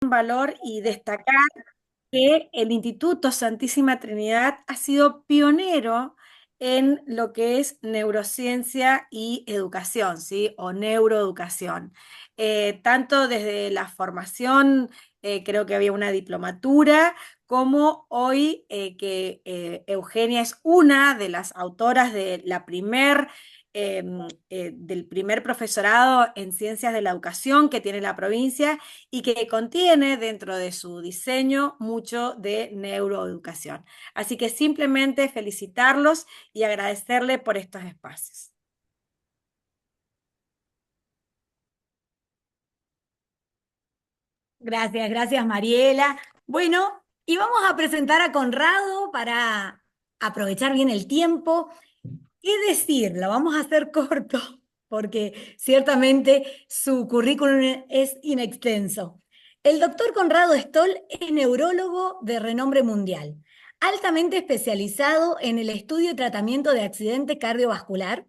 en valor y destacar que el Instituto Santísima Trinidad ha sido pionero en lo que es neurociencia y educación, ¿sí? O neuroeducación. Tanto desde la formación, creo que había una diplomatura, como hoy que Eugenia es una de las autoras de la del primer profesorado en ciencias de la educación que tiene la provincia y que contiene dentro de su diseño mucho de neuroeducación. Así que simplemente felicitarlos y agradecerle por estos espacios. Gracias, gracias Mariela. Bueno, y vamos a presentar a Conrado para aprovechar bien el tiempo. ¿Qué decir? Lo vamos a hacer corto porque ciertamente su currículum es inextenso. El doctor Conrado Stoll es neurólogo de renombre mundial, altamente especializado en el estudio y tratamiento de accidente cardiovascular.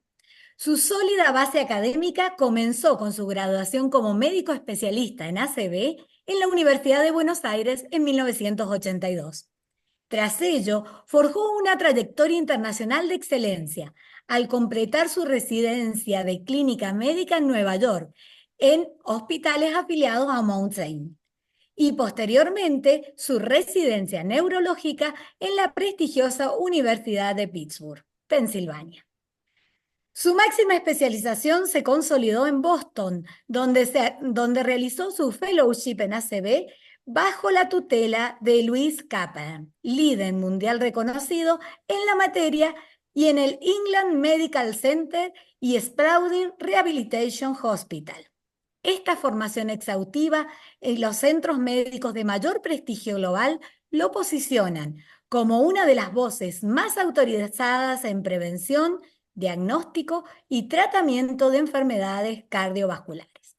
Su sólida base académica comenzó con su graduación como médico especialista en ACV en la Universidad de Buenos Aires en 1982. Tras ello, forjó una trayectoria internacional de excelencia al completar su residencia de clínica médica en Nueva York, en hospitales afiliados a Mount Sinai, y posteriormente su residencia neurológica en la prestigiosa Universidad de Pittsburgh, Pensilvania. Su máxima especialización se consolidó en Boston, donde realizó su fellowship en ACB bajo la tutela de Louis Kaplan, líder mundial reconocido en la materia, y en el England Medical Center y Spalding Rehabilitation Hospital. Esta formación exhaustiva en los centros médicos de mayor prestigio global lo posicionan como una de las voces más autorizadas en prevención, diagnóstico y tratamiento de enfermedades cardiovasculares.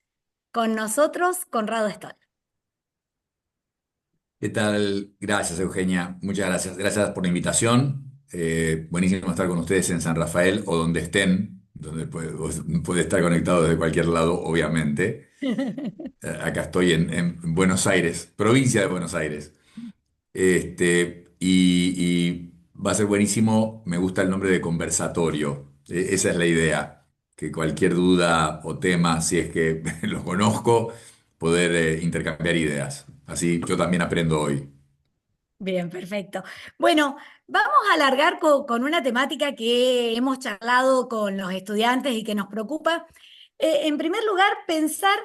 Con nosotros, Conrado Stoll. ¿Qué tal? Gracias, Eugenia. Muchas gracias. Gracias por la invitación. Buenísimo estar con ustedes en San Rafael o donde estén, donde puede estar conectado desde cualquier lado, obviamente. Acá estoy en Buenos Aires, provincia de Buenos Aires. Y va a ser buenísimo. Me gusta el nombre de conversatorio. Esa es la idea. Que cualquier duda o tema, si es que lo conozco, poder intercambiar ideas. Así yo también aprendo hoy. Bien, perfecto. Bueno, vamos a alargar con una temática que hemos charlado con los estudiantes y que nos preocupa. En primer lugar, pensar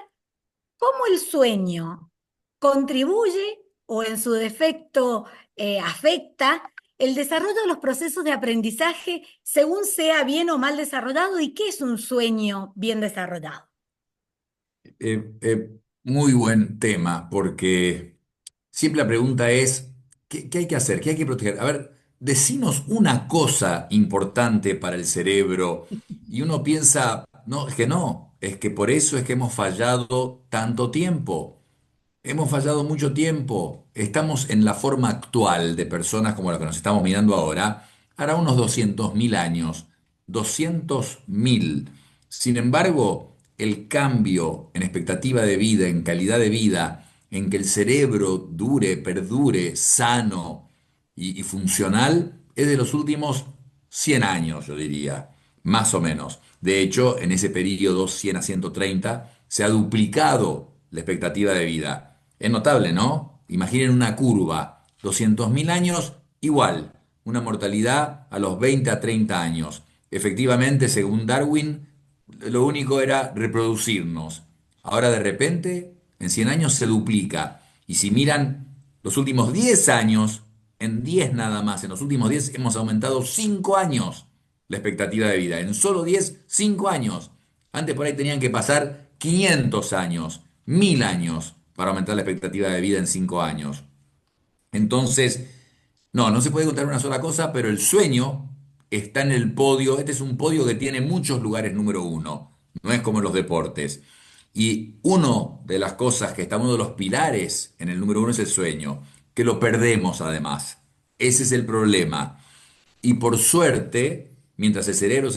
cómo el sueño contribuye o en su defecto afecta el desarrollo de los procesos de aprendizaje según sea bien o mal desarrollado y qué es un sueño bien desarrollado. Muy buen tema, porque siempre la pregunta es, ¿qué hay que hacer? ¿Qué hay que proteger? A ver, decinos una cosa importante para el cerebro y uno piensa, no, es que por eso es que hemos fallado tanto tiempo. Hemos fallado mucho tiempo. Estamos en la forma actual de personas como la que nos estamos mirando ahora, hará unos 200.000 años. 200.000. Sin embargo, el cambio en expectativa de vida, en calidad de vida, en que el cerebro dure, perdure, sano y funcional, es de los últimos 100 años, yo diría, más o menos. De hecho, en ese periodo 100 a 130 se ha duplicado la expectativa de vida. Es notable, ¿no? Imaginen una curva, 200.000 años igual, una mortalidad a los 20 a 30 años. Efectivamente, según Darwin, lo único era reproducirnos. Ahora de repente, en 100 años se duplica. Y si miran los últimos 10 años, en 10 nada más, en los últimos 10 hemos aumentado 5 años la expectativa de vida. En solo 10 5 años. Antes por ahí tenían que pasar 500 años, 1000 años para aumentar la expectativa de vida en 5 años. Entonces, no se puede contar una sola cosa, pero el sueño está en el podio. Este es un podio que tiene muchos lugares número uno. No es como en los deportes. Y uno de las cosas que está, uno de los pilares en el número uno es el sueño, que lo perdemos además. Ese es el problema. Y por suerte, mientras el cerebro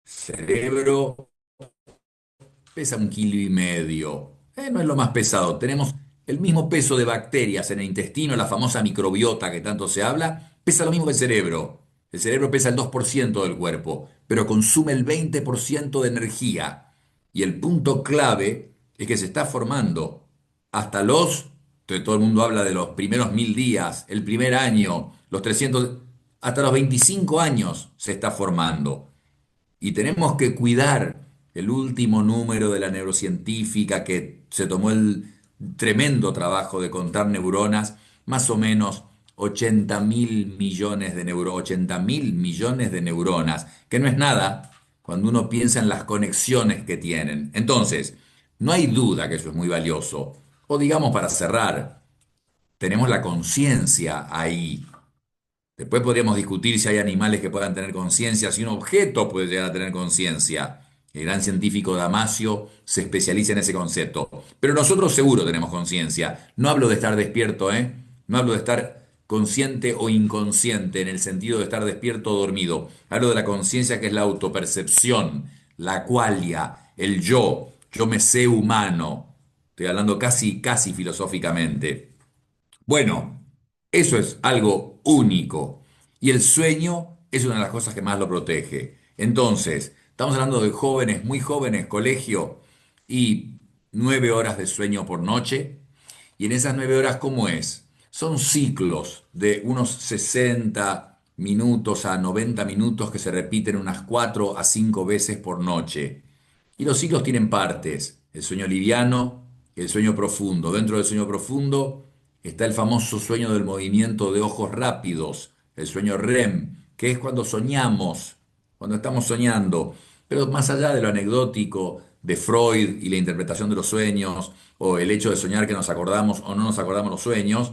cerebro pesa 1,5 kilos. No es lo más pesado. Tenemos el mismo peso de bacterias en el intestino, la famosa microbiota que tanto se habla, pesa lo mismo que el cerebro. El cerebro pesa el 2% del cuerpo, pero consume el 20% de energía. Y el punto clave es que se está formando hasta todo el mundo habla de los primeros 1000 días, el primer año, los 300, hasta los 25 años se está formando. Y tenemos que cuidar el último número de la neurocientífica que se tomó el tremendo trabajo de contar neuronas, más o menos 80.000 millones de 80.000 millones de neuronas, que no es nada cuando uno piensa en las conexiones que tienen. Entonces, no hay duda que eso es muy valioso. O digamos para cerrar, tenemos la conciencia ahí. Después podríamos discutir si hay animales que puedan tener conciencia, si un objeto puede llegar a tener conciencia. El gran científico Damasio se especializa en ese concepto. Pero nosotros seguro tenemos conciencia. No hablo de estar despierto, ¿eh? No hablo de estar consciente o inconsciente en el sentido de estar despierto o dormido. Hablo de la conciencia que es la autopercepción, la qualia, el yo. Yo me sé humano. Estoy hablando casi, casi filosóficamente. Bueno, eso es algo único. Y el sueño es una de las cosas que más lo protege. Entonces, estamos hablando de jóvenes, muy jóvenes, colegio, y 9 horas de sueño por noche. Y en esas 9 horas, ¿cómo es? Son ciclos de unos 60 minutos a 90 minutos que se repiten unas 4 a 5 veces por noche. Y los ciclos tienen partes, el sueño liviano, el sueño profundo. Dentro del sueño profundo está el famoso sueño del movimiento de ojos rápidos, el sueño REM, que es cuando soñamos, cuando estamos soñando. Pero más allá de lo anecdótico de Freud y la interpretación de los sueños, o el hecho de soñar que nos acordamos o no nos acordamos los sueños,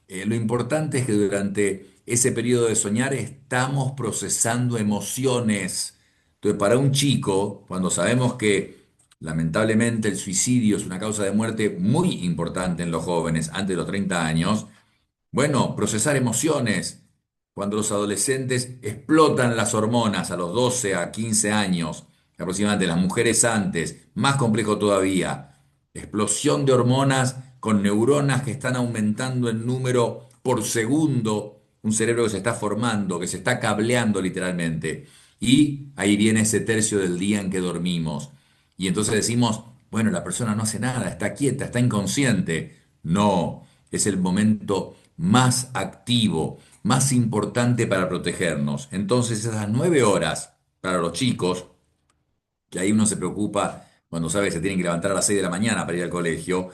lo importante es que durante ese periodo de soñar estamos procesando emociones. Entonces, para un chico, cuando sabemos que lamentablemente el suicidio es una causa de muerte muy importante en los jóvenes antes de los 30 años, bueno, procesar emociones. Cuando los adolescentes explotan las hormonas a los 12 a 15 años, aproximadamente las mujeres antes, más complejo todavía. Explosión de hormonas con neuronas que están aumentando en número por segundo, un cerebro que se está formando, que se está cableando literalmente. Y ahí viene ese tercio del día en que dormimos. Y entonces decimos, bueno, la persona no hace nada, está quieta, está inconsciente. No, es el momento más activo, más importante para protegernos. Entonces esas 9 horas para los chicos, que ahí uno se preocupa cuando sabe que se tienen que levantar a las 6 de la mañana para ir al colegio,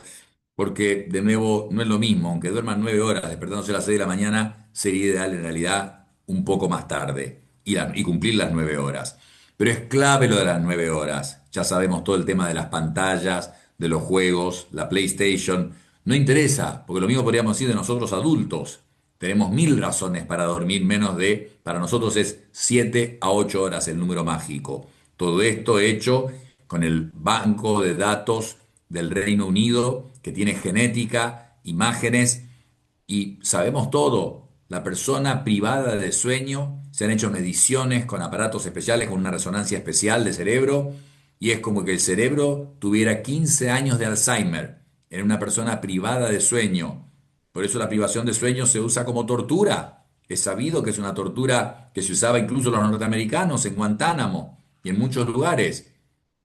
porque de nuevo no es lo mismo, aunque duerman 9 horas despertándose a las 6 de la mañana, sería ideal en realidad un poco más tarde y cumplir las 9 horas. Pero es clave lo de las 9 horas. Ya sabemos todo el tema de las pantallas, de los juegos, la PlayStation. No interesa, porque lo mismo podríamos decir de nosotros adultos. Tenemos 1000 razones para dormir menos para nosotros es 7 a 8 horas el número mágico. Todo esto hecho con el banco de datos del Reino Unido, que tiene genética, imágenes, y sabemos todo. La persona privada de sueño, se han hecho mediciones con aparatos especiales, con una resonancia especial de cerebro, y es como que el cerebro tuviera 15 años de Alzheimer en una persona privada de sueño. Por eso la privación de sueño se usa como tortura. Es sabido que es una tortura que se usaba incluso los norteamericanos en Guantánamo y en muchos lugares.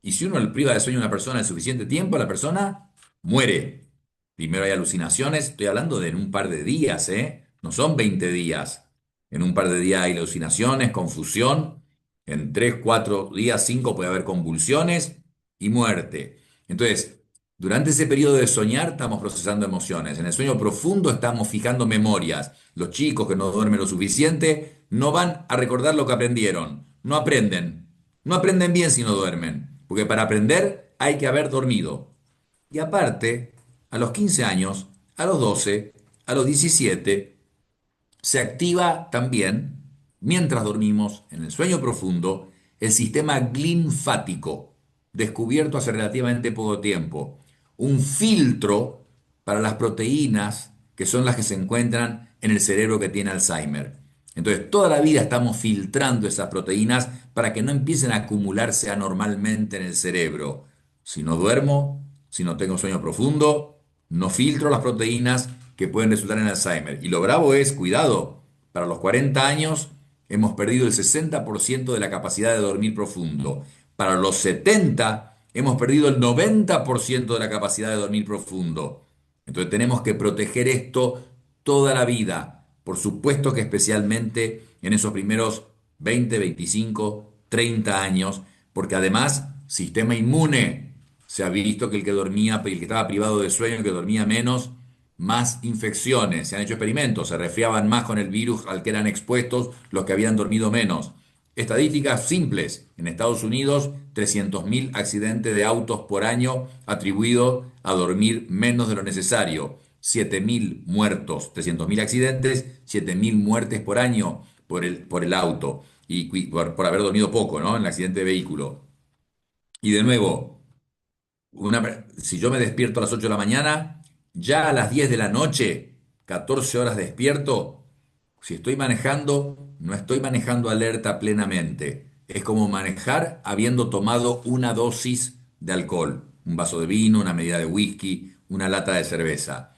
Y si uno le priva de sueño a una persona el suficiente tiempo, la persona muere. Primero hay alucinaciones, estoy hablando de en un par de días, ¿eh? No son 20 días. En un par de días hay alucinaciones, confusión. En 3, 4 días, 5 puede haber convulsiones y muerte. Entonces, durante ese periodo de soñar estamos procesando emociones. En el sueño profundo estamos fijando memorias. Los chicos que no duermen lo suficiente no van a recordar lo que aprendieron. No aprenden. No aprenden bien si no duermen. Porque para aprender hay que haber dormido. Y aparte, a los 15 años, a los 12, a los 17, se activa también, mientras dormimos, en el sueño profundo, el sistema linfático, descubierto hace relativamente poco tiempo. Un filtro para las proteínas que son las que se encuentran en el cerebro que tiene Alzheimer. Entonces, toda la vida estamos filtrando esas proteínas para que no empiecen a acumularse anormalmente en el cerebro. Si no duermo, si no tengo sueño profundo, no filtro las proteínas que pueden resultar en Alzheimer. Y lo bravo es, cuidado, para los 40 años hemos perdido el 60% de la capacidad de dormir profundo. Para los 70 hemos perdido el 90% de la capacidad de dormir profundo. Entonces tenemos que proteger esto toda la vida. Por supuesto que especialmente en esos primeros 20, 25, 30 años, porque además, sistema inmune, se ha visto que el que dormía, el que estaba privado de sueño, el que dormía menos, más infecciones. Se han hecho experimentos, se resfriaban más con el virus al que eran expuestos los que habían dormido menos. Estadísticas simples. En Estados Unidos, 300.000 accidentes de autos por año atribuidos a dormir menos de lo necesario. 7.000 muertos, 300.000 accidentes, 7.000 muertes por año por el auto y por haber dormido poco, ¿no? En el accidente de vehículo. Y de nuevo, si yo me despierto a las 8 de la mañana, ya a las 10 de la noche, 14 horas despierto, si estoy manejando, no estoy manejando alerta plenamente. Es como manejar habiendo tomado una dosis de alcohol, un vaso de vino, una medida de whisky, una lata de cerveza.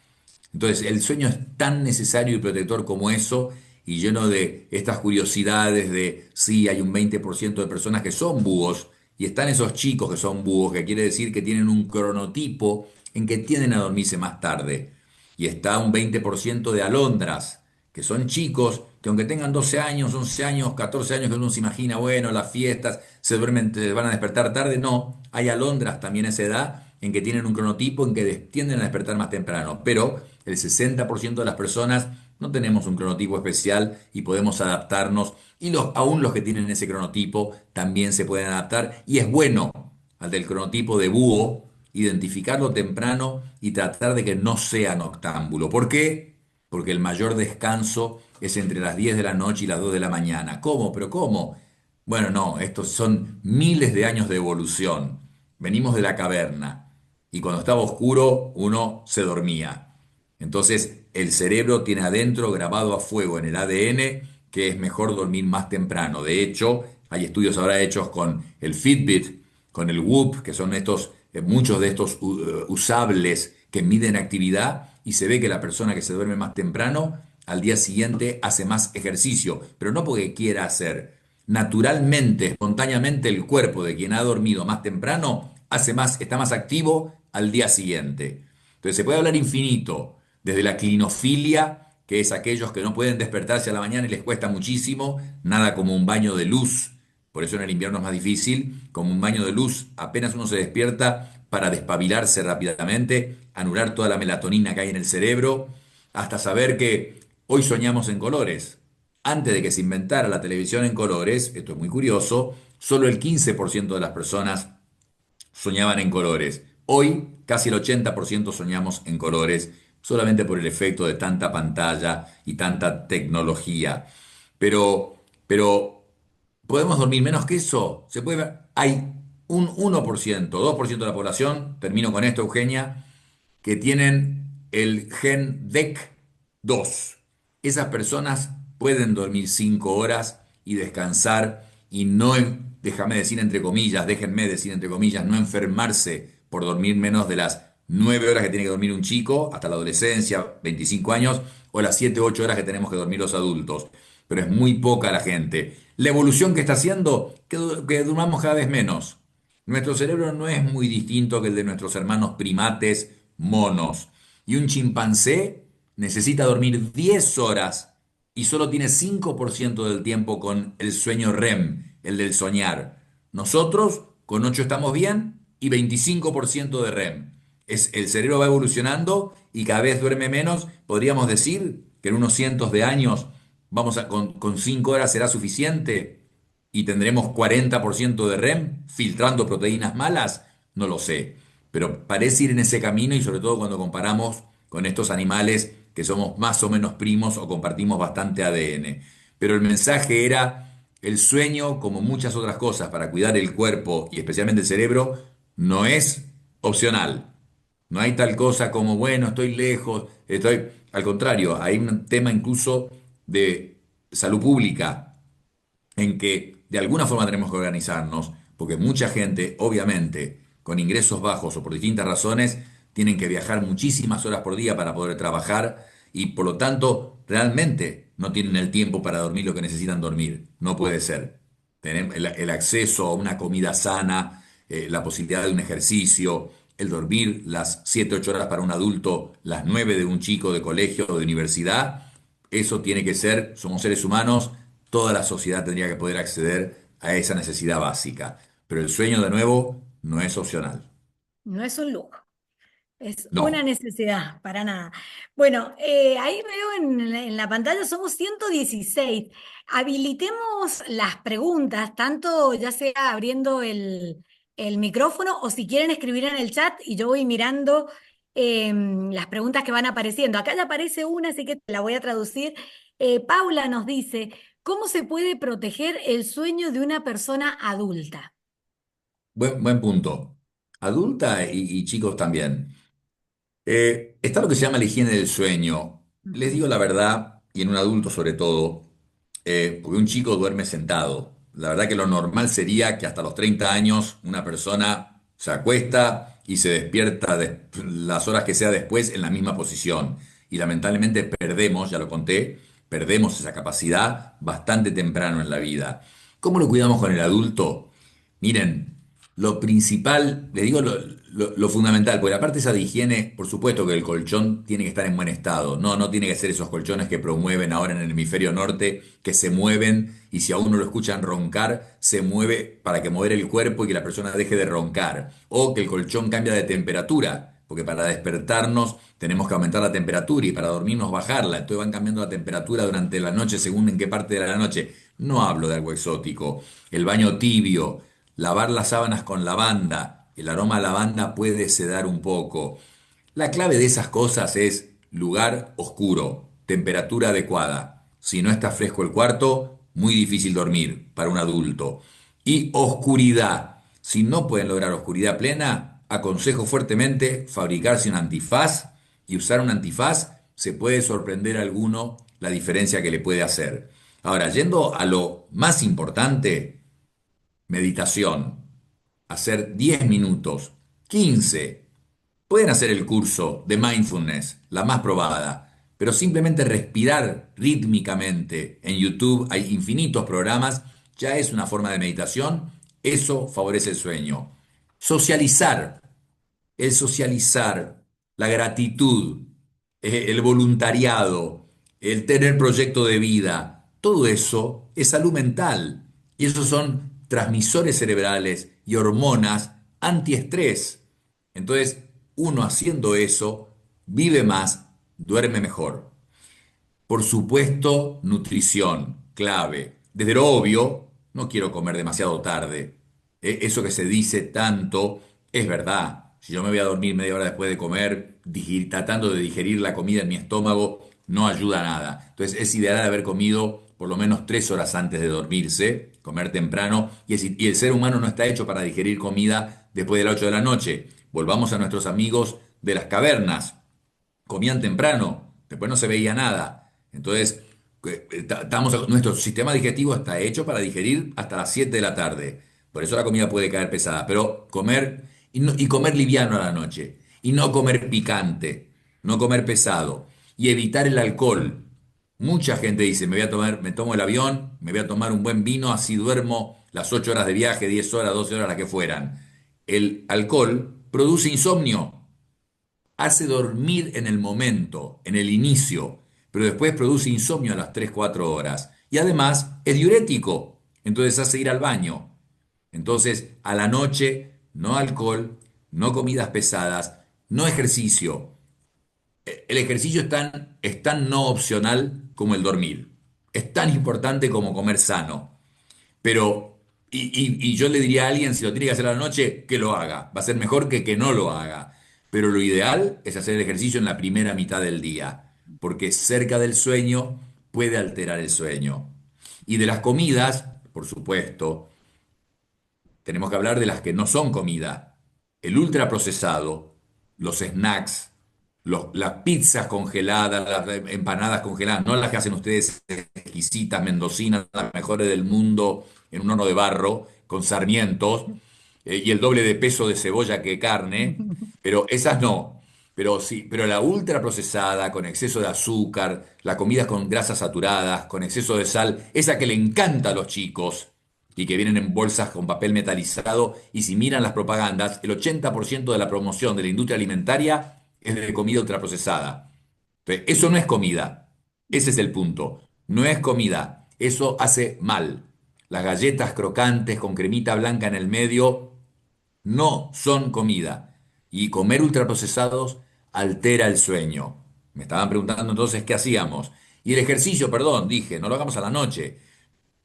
Entonces, el sueño es tan necesario y protector como eso, y lleno de estas curiosidades de, sí, hay un 20% de personas que son búhos, y están esos chicos que son búhos, que quiere decir que tienen un cronotipo en que tienden a dormirse más tarde. Y está un 20% de alondras, que son chicos que aunque tengan 12 años, 11 años, 14 años, que uno se imagina, bueno, las fiestas, se duermen, se van a despertar tarde, no, hay alondras también a esa edad en que tienen un cronotipo en que tienden a despertar más temprano, pero el 60% de las personas no tenemos un cronotipo especial y podemos adaptarnos, y aún los que tienen ese cronotipo también se pueden adaptar, y es bueno al del cronotipo de búho identificarlo temprano y tratar de que no sea noctámbulo. ¿Por qué? Porque el mayor descanso es entre las 10 de la noche y las 2 de la mañana. ¿Cómo? ¿Pero cómo? Bueno, no, estos son miles de años de evolución. Venimos de la caverna y cuando estaba oscuro uno se dormía. Entonces el cerebro tiene adentro grabado a fuego en el ADN que es mejor dormir más temprano. De hecho, hay estudios ahora hechos con el Fitbit, con el Whoop, que son muchos de estos usables que miden actividad y se ve que la persona que se duerme más temprano al día siguiente hace más ejercicio, pero no porque quiera hacer. Naturalmente, espontáneamente, el cuerpo de quien ha dormido más temprano está más activo al día siguiente. Entonces se puede hablar infinito, desde la clinofilia, que es aquellos que no pueden despertarse a la mañana y les cuesta muchísimo, nada como un baño de luz, por eso en el invierno es más difícil, como un baño de luz, apenas uno se despierta para despabilarse rápidamente, anular toda la melatonina que hay en el cerebro, hasta saber que hoy soñamos en colores. Antes de que se inventara la televisión en colores, esto es muy curioso, solo el 15% de las personas soñaban en colores. Hoy casi el 80% soñamos en colores, solamente por el efecto de tanta pantalla y tanta tecnología. Pero ¿podemos dormir menos que eso? Se puede ver. Hay un 1%, 2% de la población, termino con esto, Eugenia, que tienen el gen DEC2. Esas personas pueden dormir 5 horas y descansar y no, déjame decir entre comillas, déjenme decir entre comillas, no enfermarse por dormir menos de las 9 horas que tiene que dormir un chico hasta la adolescencia, 25 años, o las 7 o 8 horas que tenemos que dormir los adultos. Pero es muy poca la gente. La evolución que está haciendo, que durmamos cada vez menos. Nuestro cerebro no es muy distinto que el de nuestros hermanos primates monos. Y un chimpancé necesita dormir 10 horas y solo tiene 5% del tiempo con el sueño REM, el del soñar. Nosotros con 8 estamos bien y 25% de REM. El cerebro va evolucionando y cada vez duerme menos. Podríamos decir que en unos cientos de años con 5 horas será suficiente y tendremos 40% de REM filtrando proteínas malas. No lo sé, pero parece ir en ese camino y sobre todo cuando comparamos con estos animales que somos más o menos primos o compartimos bastante ADN. Pero el mensaje era, el sueño, como muchas otras cosas para cuidar el cuerpo y especialmente el cerebro, no es opcional. No hay tal cosa como, bueno, estoy lejos, estoy... Al contrario, hay un tema incluso de salud pública en que de alguna forma tenemos que organizarnos, porque mucha gente, obviamente, con ingresos bajos o por distintas razones tienen que viajar muchísimas horas por día para poder trabajar y por lo tanto realmente no tienen el tiempo para dormir lo que necesitan dormir. No puede ser. Tener el acceso a una comida sana, la posibilidad de un ejercicio, el dormir las 7 8 horas para un adulto, las 9 de un chico de colegio o de universidad, eso tiene que ser, somos seres humanos, toda la sociedad tendría que poder acceder a esa necesidad básica. Pero el sueño, de nuevo, no es opcional. No es un lujo. Es una No. necesidad, para nada. Bueno, ahí veo en la pantalla, somos 116. Habilitemos las preguntas, tanto ya sea abriendo el micrófono o si quieren escribir en el chat y yo voy mirando las preguntas que van apareciendo. Acá ya aparece una, así que te la voy a traducir. Paula nos dice, ¿cómo se puede proteger el sueño de una persona adulta? Buen punto. Adulta y chicos también. Está lo que se llama la higiene del sueño. Les Ujú. digo la verdad, y en un adulto sobre todo, porque un chico duerme sentado. La verdad que lo normal sería que hasta los 30 años una persona se acuesta y se despierta las horas que sea después en la misma posición. Y lamentablemente perdemos, ya lo conté, perdemos esa capacidad bastante temprano en la vida. ¿Cómo lo cuidamos con el adulto? Miren, lo principal, le digo lo fundamental, porque aparte esa de higiene, por supuesto que el colchón tiene que estar en buen estado. No, no tiene que ser esos colchones que promueven ahora en el hemisferio norte, que se mueven y si a uno lo escuchan roncar, se mueve para que modere el cuerpo y que la persona deje de roncar. O que el colchón cambia de temperatura, porque para despertarnos tenemos que aumentar la temperatura y para dormirnos bajarla. Entonces van cambiando la temperatura durante la noche según en qué parte de la noche. No hablo de algo exótico. El baño tibio. Lavar las sábanas con lavanda. El aroma a lavanda puede sedar un poco. La clave de esas cosas es lugar oscuro, temperatura adecuada. Si no está fresco el cuarto, muy difícil dormir para un adulto. Y oscuridad. Si no pueden lograr oscuridad plena, aconsejo fuertemente fabricarse un antifaz y usar un antifaz. Se puede sorprender a alguno la diferencia que le puede hacer. Ahora, yendo a lo más importante, meditación. Hacer 10 minutos, 15. Pueden hacer el curso de mindfulness, la más probada, pero simplemente respirar rítmicamente. En YouTube hay infinitos programas, ya es una forma de meditación, eso favorece el sueño. Socializar, el socializar, la gratitud, el voluntariado, el tener proyecto de vida, todo eso es salud mental. Y esos son transmisores cerebrales y hormonas antiestrés. Entonces, uno haciendo eso, vive más, duerme mejor. Por supuesto, nutrición, clave. Desde lo obvio, no quiero comer demasiado tarde. Eso que se dice tanto es verdad. Si yo me voy a dormir media hora después de comer, tratando de digerir la comida en mi estómago, no ayuda a nada. Entonces es ideal haber comido por lo menos 3 horas antes de dormirse, comer temprano, y el ser humano no está hecho para digerir comida después de las 8 de la noche. Volvamos a nuestros amigos de las cavernas. Comían temprano, después no se veía nada. Entonces, nuestro sistema digestivo está hecho para digerir hasta las 7 de la tarde. Por eso la comida puede caer pesada. Pero comer y comer liviano a la noche. Y no comer picante, no comer pesado. Y evitar el alcohol. Mucha gente dice, me tomo el avión, me voy a tomar un buen vino, así duermo las 8 horas de viaje, 10 horas, 12 horas, las que fueran. El alcohol produce insomnio, hace dormir en el momento, en el inicio, pero después produce insomnio a las 3 4 horas. Y además es diurético, entonces hace ir al baño. Entonces, a la noche, no alcohol, no comidas pesadas, no ejercicio. El ejercicio es tan no opcional como el dormir. Es tan importante como comer sano. Pero, y yo le diría a alguien, si lo tiene que hacer a la noche, que lo haga. Va a ser mejor que no lo haga. Pero lo ideal es hacer el ejercicio en la primera mitad del día, porque cerca del sueño puede alterar el sueño. Y de las comidas, por supuesto, tenemos que hablar de las que no son comida. El ultraprocesado, los snacks, las pizzas congeladas, las empanadas congeladas, no las que hacen ustedes exquisitas, mendocinas, las mejores del mundo, en un horno de barro, con sarmientos. y el doble de peso de cebolla que carne, pero esas no. Pero sí, pero la ultraprocesada, con exceso de azúcar, la comida con grasas saturadas, con exceso de sal, esa que le encanta a los chicos y que vienen en bolsas con papel metalizado, y si miran las propagandas, el 80% de la promoción de la industria alimentaria es de comida ultraprocesada. Entonces, eso no es comida. Ese es el punto. No es comida. Eso hace mal. Las galletas crocantes con cremita blanca en el medio no son comida. Y comer ultraprocesados altera el sueño. Me estaban preguntando entonces qué hacíamos. Y el ejercicio, perdón, dije, no lo hagamos a la noche,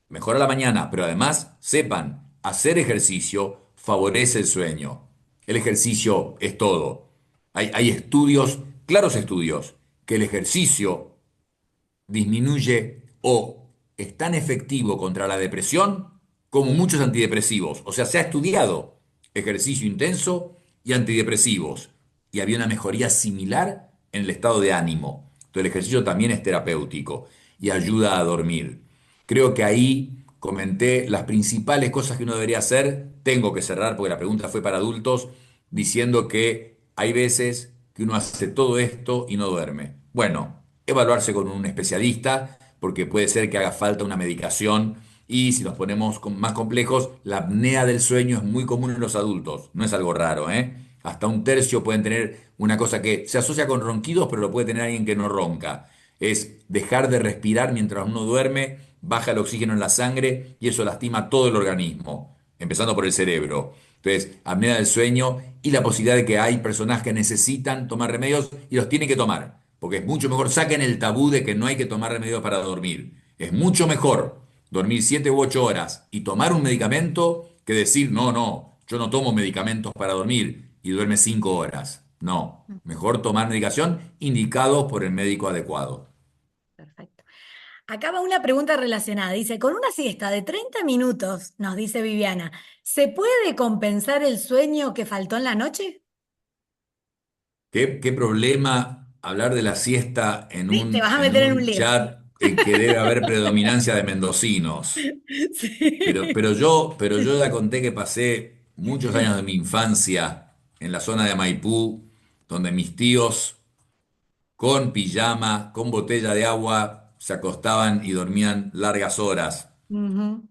mejor a la mañana, pero además sepan, hacer ejercicio favorece el sueño. El ejercicio es todo. Hay estudios, claros estudios, que el ejercicio disminuye o es tan efectivo contra la depresión como muchos antidepresivos. O sea, se ha estudiado ejercicio intenso y antidepresivos y había una mejoría similar en el estado de ánimo. Entonces el ejercicio también es terapéutico y ayuda a dormir. Creo que ahí comenté las principales cosas que uno debería hacer. Tengo que cerrar porque la pregunta fue para adultos, diciendo que hay veces que uno hace todo esto y no duerme. Bueno, evaluarse con un especialista, porque puede ser que haga falta una medicación. Y si nos ponemos más complejos, la apnea del sueño es muy común en los adultos, no es algo raro, ¿eh? Hasta un tercio pueden tener una cosa que se asocia con ronquidos, pero lo puede tener alguien que no ronca. Es dejar de respirar mientras uno duerme, baja el oxígeno en la sangre y eso lastima todo el organismo, empezando por el cerebro. Entonces, apnea del sueño y la posibilidad de que hay personas que necesitan tomar remedios y los tienen que tomar, porque es mucho mejor, saquen el tabú de que no hay que tomar remedios para dormir. Es mucho mejor dormir 7 u 8 horas y tomar un medicamento que decir, no, no, yo no tomo medicamentos para dormir y duerme 5 horas. No, mejor tomar medicación indicado por el médico adecuado. Perfecto. Acá va una pregunta relacionada. Dice, con una siesta de 30 minutos, nos dice Viviana, ¿se puede compensar el sueño que faltó en la noche? ¿Qué problema hablar de la siesta Sí, te vas a en meter en un un lío. chat en que debe haber predominancia de mendocinos? Sí. Pero yo ya conté que pasé muchos años de mi infancia en la zona de Maipú, donde mis tíos con pijama, con botella de agua, se acostaban y dormían largas horas. Ujú.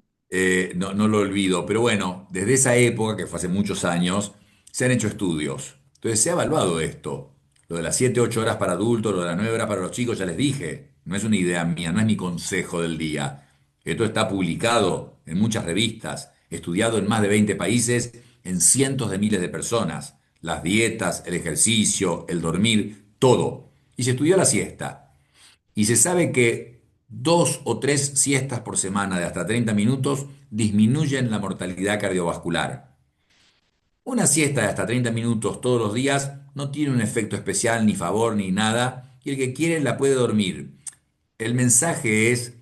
No, no lo olvido, pero bueno, desde esa época, que fue hace muchos años, se han hecho estudios. Entonces se ha evaluado esto. Lo de las 7 8 horas para adultos, lo de las 9 horas para los chicos, ya les dije, no es una idea mía, no es mi consejo del día. Esto está publicado en muchas revistas, estudiado en más de 20 países, en cientos de miles de personas. Las dietas, el ejercicio, el dormir, todo. Y se estudió la siesta. Y se sabe que 2 o 3 siestas por semana de hasta 30 minutos disminuyen la mortalidad cardiovascular. Una siesta de hasta 30 minutos todos los días no tiene un efecto especial, ni favor, ni nada, y el que quiere la puede dormir. El mensaje es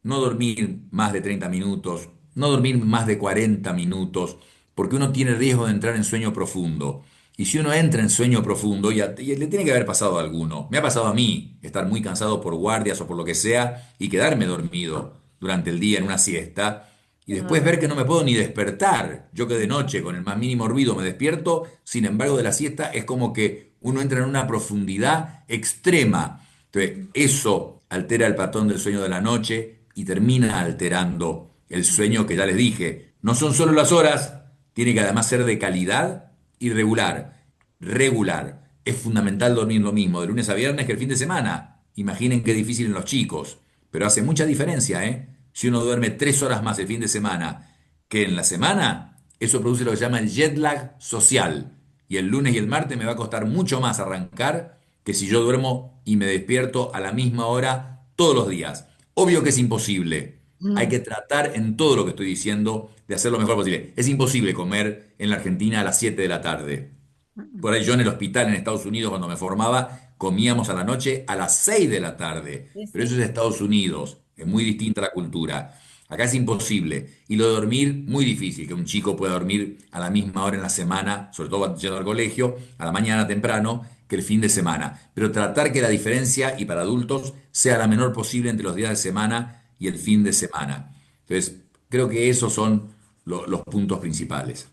no dormir más de 30 minutos, no dormir más de 40 minutos, porque uno tiene riesgo de entrar en sueño profundo. Y si uno entra en sueño profundo, y le tiene que haber pasado a alguno. Me ha pasado a mí, estar muy cansado por guardias o por lo que sea, y quedarme dormido durante el día en una siesta, y después Ah, ver que no me puedo ni despertar. Yo que de noche con el más mínimo ruido me despierto, sin embargo de la siesta es como que uno entra en una profundidad extrema. Entonces, eso altera el patrón del sueño de la noche y termina alterando el sueño que ya les dije. No son solo las horas, tiene que además ser de calidad y regular. Regular. Es fundamental dormir lo mismo de lunes a viernes que el fin de semana. Imaginen qué difícil en los chicos, pero hace mucha diferencia, ¿eh? Si uno duerme 3 horas más el fin de semana que en la semana, eso produce lo que se llama el jet lag social. Y el lunes y el martes me va a costar mucho más arrancar que si yo duermo y me despierto a la misma hora todos los días. Obvio que es imposible. Hay mm, que tratar en todo lo que estoy diciendo de hacer lo mejor posible. Es imposible comer en la Argentina a las 7 de la tarde. mm. Por ahí yo en el hospital en Estados Unidos cuando me formaba comíamos a la noche a las 6 de la tarde. Sí, Pero eso sí. es Estados Unidos. Es muy distinta la cultura. Acá es imposible. Y lo de dormir, muy difícil. Que un chico pueda dormir a la misma hora en la semana, sobre todo yendo al colegio, a la mañana temprano, que el fin de semana. Pero tratar que la diferencia, y para adultos, sea la menor posible entre los días de semana y el fin de semana. Entonces, creo que esos son los puntos principales.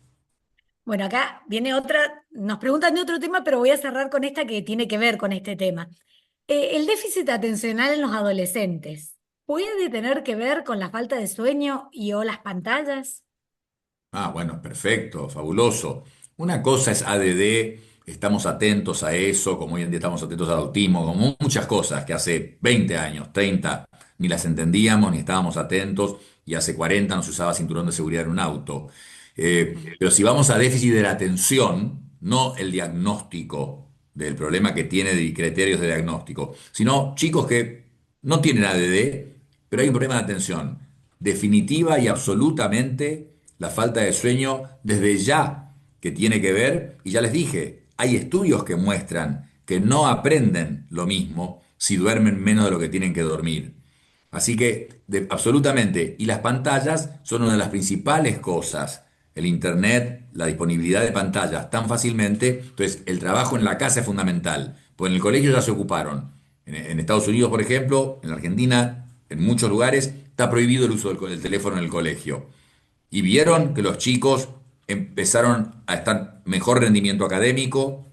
Bueno, acá viene otra, nos preguntan de otro tema, pero voy a cerrar con esta que tiene que ver con este tema. El déficit atencional en los adolescentes, ¿puede tener que ver con la falta de sueño y o las pantallas? Ah, bueno, perfecto, fabuloso. Una cosa es ADD, estamos atentos a eso, como hoy en día estamos atentos al autismo, como muchas cosas que hace 20 años, 30, ni las entendíamos ni estábamos atentos, y hace 40 no se usaba cinturón de seguridad en un auto. Pero si vamos a déficit de la atención, no el diagnóstico del problema que tiene de criterios de diagnóstico, sino chicos que no tienen ADD, pero hay un Mm. problema de atención. Definitiva y absolutamente la falta de sueño desde ya que tiene que ver, y ya les dije, hay estudios que muestran que no aprenden lo mismo si duermen menos de lo que tienen que dormir. Así que, absolutamente, y las pantallas son una de las principales cosas. El Internet, la disponibilidad de pantallas tan fácilmente, entonces el trabajo en la casa es fundamental, pues en el colegio ya se ocuparon. En Estados Unidos, por ejemplo, en la Argentina, en muchos lugares, está prohibido el uso del teléfono en el colegio. Y vieron que los chicos empezaron a estar mejor rendimiento académico,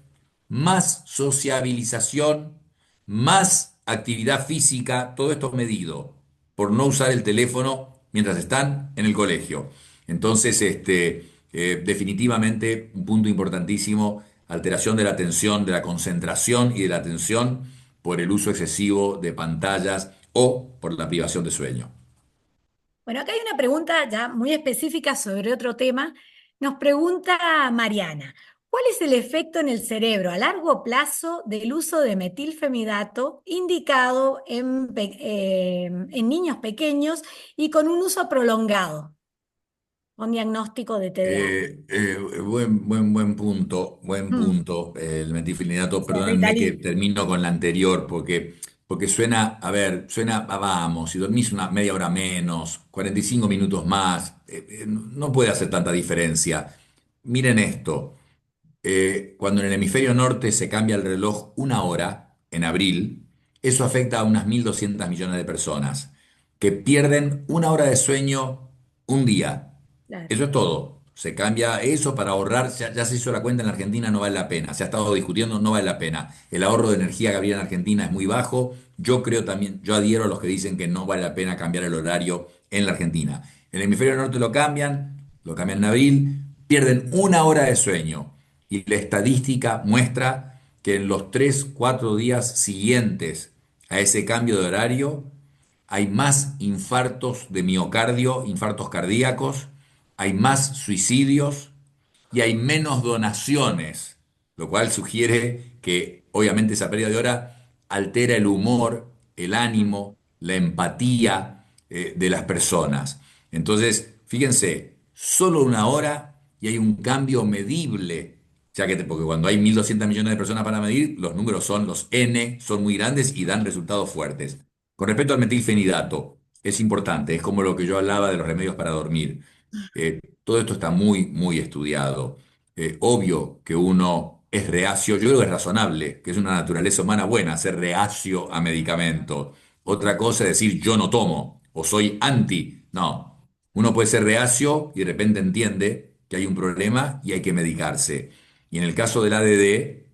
más sociabilización, más actividad física, todo esto medido por no usar el teléfono mientras están en el colegio. Entonces, definitivamente un punto importantísimo, alteración de la atención, de la concentración y de la atención por el uso excesivo de pantallas o por la privación de sueño. Bueno, acá hay una pregunta ya muy específica sobre otro tema. Nos pregunta Mariana, ¿cuál es el efecto en el cerebro a largo plazo del uso de metilfenidato indicado en niños pequeños y con un uso prolongado, con diagnóstico de TDAH? Buen punto, buen Mm, punto. El metilfenidato, se perdónenme que revitaliza. termino con la anterior, porque suena, a ver, suena, vamos, si dormís una media hora menos, 45 minutos más, no puede hacer tanta diferencia. Miren esto, cuando en el hemisferio norte se cambia el reloj una hora, en abril, eso afecta a unas 1.200 millones de personas que pierden una hora de sueño un día. Claro. Eso es todo. Se cambia eso para ahorrar. Ya se hizo la cuenta en la Argentina, no vale la pena. Se ha estado discutiendo, no vale la pena. El ahorro de energía que habría en Argentina es muy bajo. Yo creo también, yo adhiero a los que dicen que no vale la pena cambiar el horario en la Argentina. En el hemisferio norte lo cambian en abril, pierden una hora de sueño. Y la estadística muestra que en los 3 4 días siguientes a ese cambio de horario, hay más infartos de miocardio, infartos cardíacos, hay más suicidios y hay menos donaciones, lo cual sugiere que obviamente esa pérdida de hora altera el humor, el Mm. ánimo, la empatía de las personas. Entonces, fíjense, solo una hora y hay un cambio medible, ya que porque cuando hay 1.200 millones de personas para medir, los números son los N, son muy grandes y dan resultados fuertes. Con respecto al metilfenidato, es importante, es como lo que yo hablaba de los remedios para dormir. Todo esto está muy, muy estudiado. Obvio que uno es reacio, yo creo que es razonable, que es una naturaleza humana buena ser reacio a medicamentos. Otra cosa es decir yo no tomo o soy anti. No, uno puede ser reacio y de repente entiende que hay un problema y hay que medicarse. Y en el caso del ADD,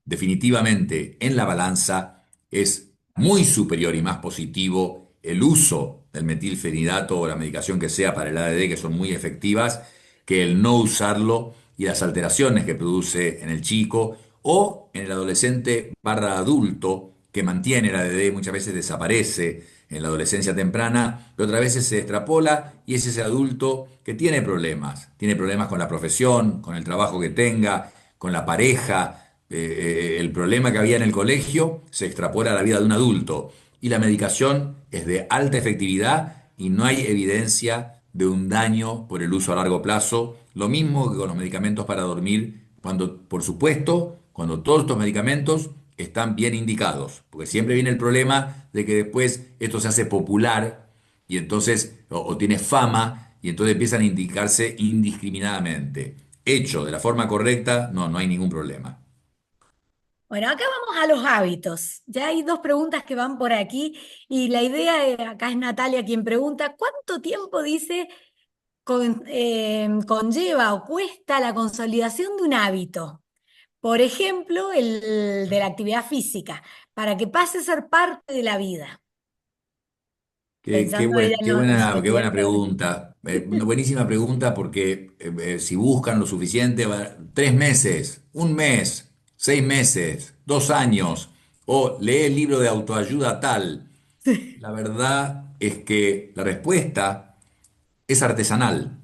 definitivamente en la balanza es muy superior y más positivo el uso del metilfenidato o la medicación que sea para el ADD, que son muy efectivas, que el no usarlo y las alteraciones que produce en el chico o en el adolescente barra adulto que mantiene el ADD, muchas veces desaparece en la adolescencia temprana, pero otras veces se extrapola y es ese adulto que tiene problemas con la profesión, con el trabajo que tenga, con la pareja, el problema que había en el colegio se extrapola a la vida de un adulto y la medicación es de alta efectividad y no hay evidencia de un daño por el uso a largo plazo. Lo mismo que con los medicamentos para dormir, cuando, por supuesto, cuando todos estos medicamentos están bien indicados, porque siempre viene el problema de que después esto se hace popular y entonces, o tiene fama, y entonces empiezan a indicarse indiscriminadamente. Hecho de la forma correcta, no hay ningún problema. Bueno, acá vamos a los hábitos. Ya hay dos preguntas que van por aquí y la idea acá es Natalia quien pregunta, ¿cuánto tiempo dice conlleva o cuesta la consolidación de un hábito. Por ejemplo, el de la actividad física, para que pase a ser parte de la vida, pensando ella en su Qué buena estudiante adolescente. pregunta. Una buenísima pregunta porque si buscan lo suficiente, 3 meses, un mes, 6 meses, 2 años, o lee el libro de autoayuda tal. La verdad es que la respuesta es artesanal,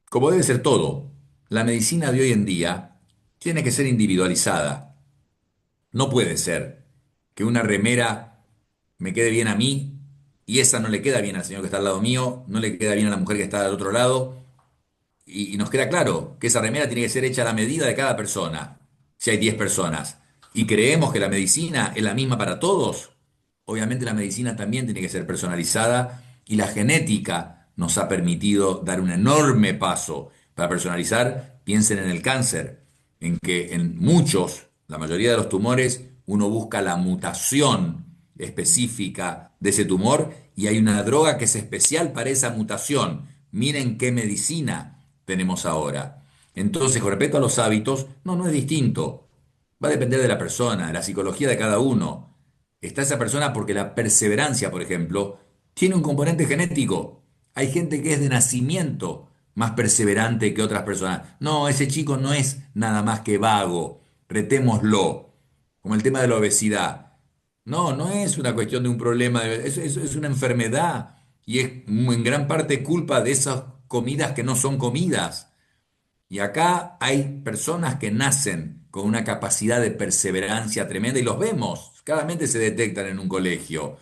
como debe ser todo. La medicina de hoy en día tiene que ser individualizada. No puede ser que una remera me quede bien a mí y esa no le queda bien al señor que está al lado mío, no le queda bien a la mujer que está al otro lado. Y nos queda claro que esa remera tiene que ser hecha a la medida de cada persona, si hay 10 personas. Y creemos que la medicina es la misma para todos. Obviamente la medicina también tiene que ser personalizada y la genética nos ha permitido dar un enorme paso para personalizar. Piensen en el cáncer, en que en muchos, la mayoría de los tumores, uno busca la mutación específica de ese tumor y hay una droga que es especial para esa mutación. Miren qué medicina tenemos ahora. Entonces, con respecto a los hábitos, no, no es distinto. Va a depender de la persona, de la psicología de cada uno. Está esa persona porque la perseverancia, por ejemplo, tiene un componente genético. Hay gente que es de nacimiento más perseverante que otras personas. No, ese chico no es nada más que vago. Retémoslo. Como el tema de la obesidad. No, no es una cuestión de un problema, es una enfermedad y es en gran parte culpa de esas comidas que no son comidas. Y acá hay personas que nacen con una capacidad de perseverancia tremenda y los vemos, claramente se detectan en un colegio.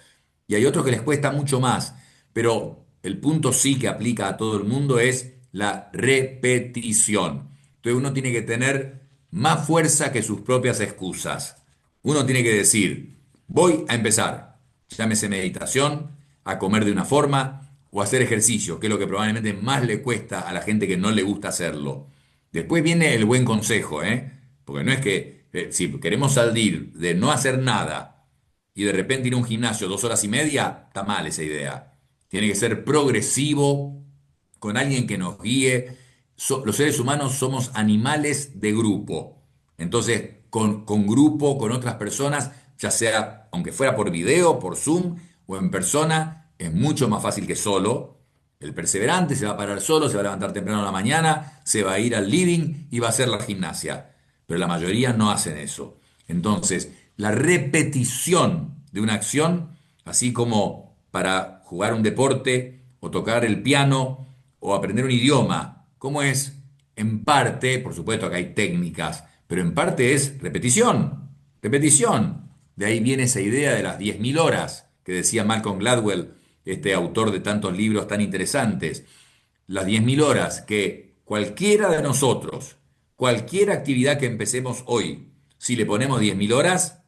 Y hay otros que les cuesta mucho más, pero el punto sí que aplica a todo el mundo es la repetición. Entonces uno tiene que tener más fuerza que sus propias excusas. Uno tiene que decir, voy a empezar, llámese meditación, a comer de una forma o hacer ejercicio, que es lo que probablemente más le cuesta a la gente que no le gusta hacerlo. Después viene el buen consejo, ¿eh? Porque no es que si queremos salir de no hacer nada y de repente ir a un gimnasio 2 horas y media, está mal esa idea. Tiene que ser progresivo, con alguien que nos guíe. Los seres humanos somos animales de grupo. Entonces, con grupo, con otras personas, ya sea, aunque fuera por video, por Zoom o en persona, es mucho más fácil que solo. El perseverante se va a parar solo, se va a levantar temprano en la mañana, se va a ir al living y va a hacer la gimnasia. Pero la mayoría no hacen eso. Entonces, la repetición de una acción, así como para jugar un deporte o tocar el piano o aprender un idioma, ¿cómo es? En parte, por supuesto que hay técnicas, pero en parte es repetición, repetición. De ahí viene esa idea de las 10.000 horas que decía Malcolm Gladwell, este autor de tantos libros tan interesantes. Las 10.000 horas que cualquiera de nosotros, cualquier actividad que empecemos hoy, si le ponemos 10.000 horas,